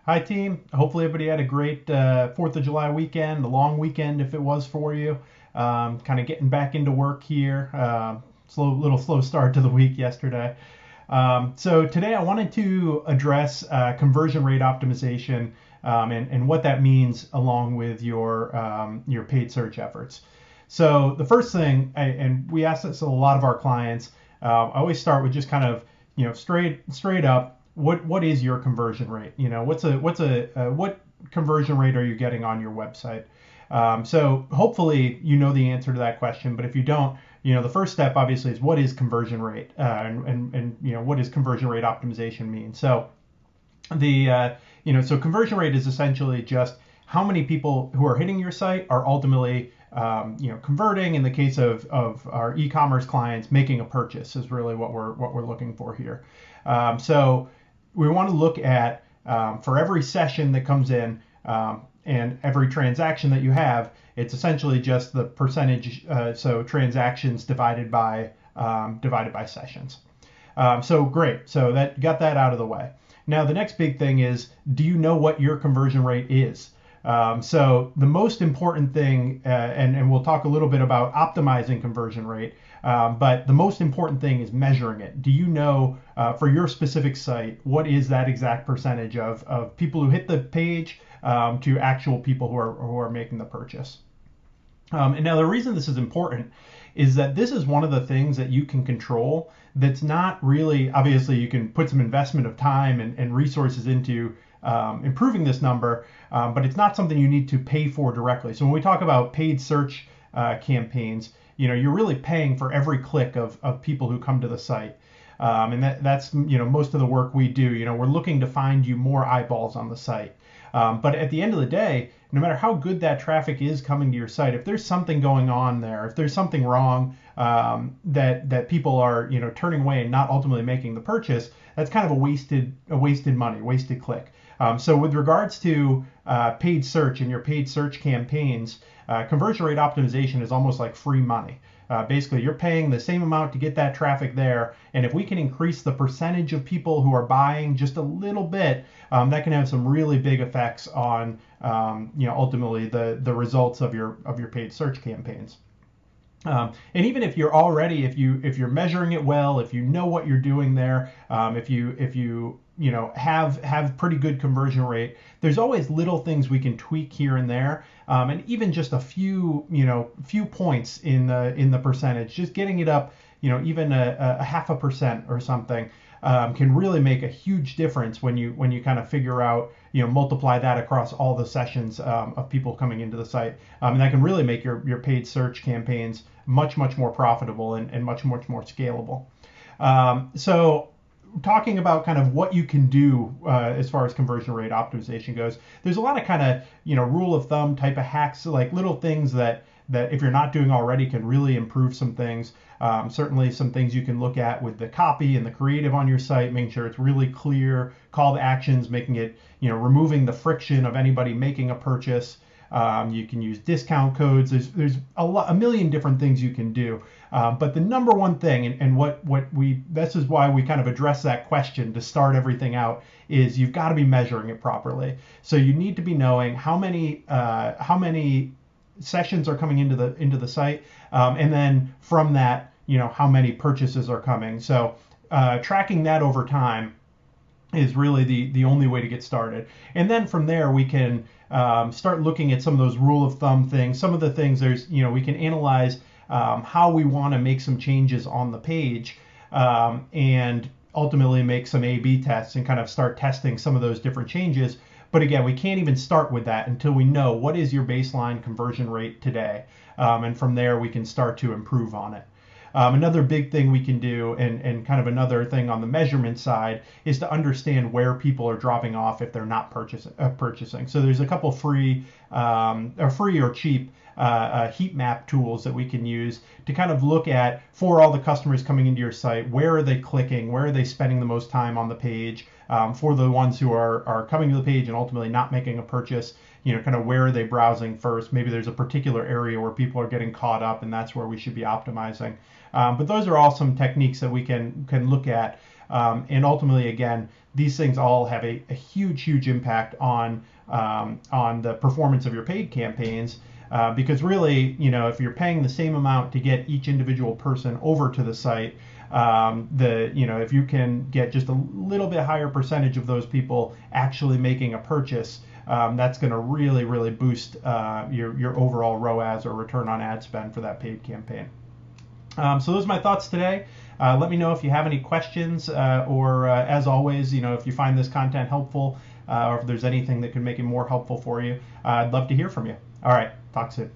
Hi, team. Hopefully, everybody had a great 4th of July weekend, a long weekend if it was for you. Kind of getting back into work here. Little slow start to the week yesterday. So today I wanted to address conversion rate optimization and what that means along with your paid search efforts. So the first thing, and we ask this to a lot of our clients, I always start with just kind of straight up, what is your conversion rate? What conversion rate are you getting on your website? So hopefully you know the answer to that question, but if you don't, the first step obviously is what is conversion rate, and what does conversion rate optimization mean? So so conversion rate is essentially just how many people who are hitting your site are ultimately converting. In the case of our e-commerce clients, making a purchase is really what we're looking for here. So we want to look at for every session that comes in and every transaction that you have, it's essentially just the percentage. So transactions divided by sessions. So great. So that got that out of the way. Now the next big thing is, do you know what your conversion rate is? So the most important thing, and we'll talk a little bit about optimizing conversion rate, but the most important thing is measuring it. Do you know for your specific site, what is that exact percentage of people who hit the page to actual people who are making the purchase? And now the reason this is important is that this is one of the things that you can control. That's not really, obviously you can put some investment of time and resources into improving this number, but it's not something you need to pay for directly. So when we talk about paid search campaigns, you're really paying for every click of people who come to the site. And that's most of the work we do. We're looking to find you more eyeballs on the site. But at the end of the day, no matter how good that traffic is coming to your site, if there's something going on there, if there's something wrong, that people are turning away and not ultimately making the purchase, that's kind of a wasted money, wasted click. So with regards to paid search and your paid search campaigns, conversion rate optimization is almost like free money. Basically, you're paying the same amount to get that traffic there, and if we can increase the percentage of people who are buying just a little bit, that can have some really big effects on ultimately the results of your paid search campaigns. And even if if you're measuring it well, if you know what you're doing there, if you have pretty good conversion rate, there's always little things we can tweak here and there, and even just a few points in the percentage, just getting it up, even a 0.5% or something, can really make a huge difference when you kind of figure out, multiply that across all the sessions of people coming into the site, and that can really make your paid search campaigns much more profitable and much more scalable. So talking about kind of what you can do as far as conversion rate optimization goes, there's a lot of kind of rule of thumb type of hacks, like little things that if you're not doing already can really improve some things. Certainly some things you can look at with the copy and the creative on your site, making sure it's really clear, call to actions, making it, removing the friction of anybody making a purchase. You can use discount codes. There's a million different things you can do. But the number one thing, and this is why we kind of address that question to start everything out, is you've got to be measuring it properly. So you need to be knowing how many sessions are coming into the site, and then from that, how many purchases are coming. So tracking that over time is really the only way to get started. And then from there we can start looking at some of those rule of thumb things. Some of the things we can analyze how we want to make some changes on the page, and ultimately make some A/B tests and kind of start testing some of those different changes. But again, we can't even start with that until we know what is your baseline conversion rate today, and from there we can start to improve on it. Another big thing we can do, and kind of another thing on the measurement side, is to understand where people are dropping off if they're not purchasing. So there's a couple free or cheap heat map tools that we can use to kind of look at, for all the customers coming into your site, where are they clicking, where are they spending the most time on the page, for the ones who are coming to the page and ultimately not making a purchase, kind of where are they browsing first. Maybe there's a particular area where people are getting caught up, and that's where we should be optimizing. But those are all some techniques that we can look at And ultimately, again, these things all have a huge impact on the performance of your paid campaigns. Because really, if you're paying the same amount to get each individual person over to the site, if you can get just a little bit higher percentage of those people actually making a purchase, that's going to really boost your overall ROAS, or return on ad spend, for that paid campaign. So those are my thoughts today. Let me know if you have any questions, or as always, if you find this content helpful, or if there's anything that could make it more helpful for you. I'd love to hear from you. All right, talk soon.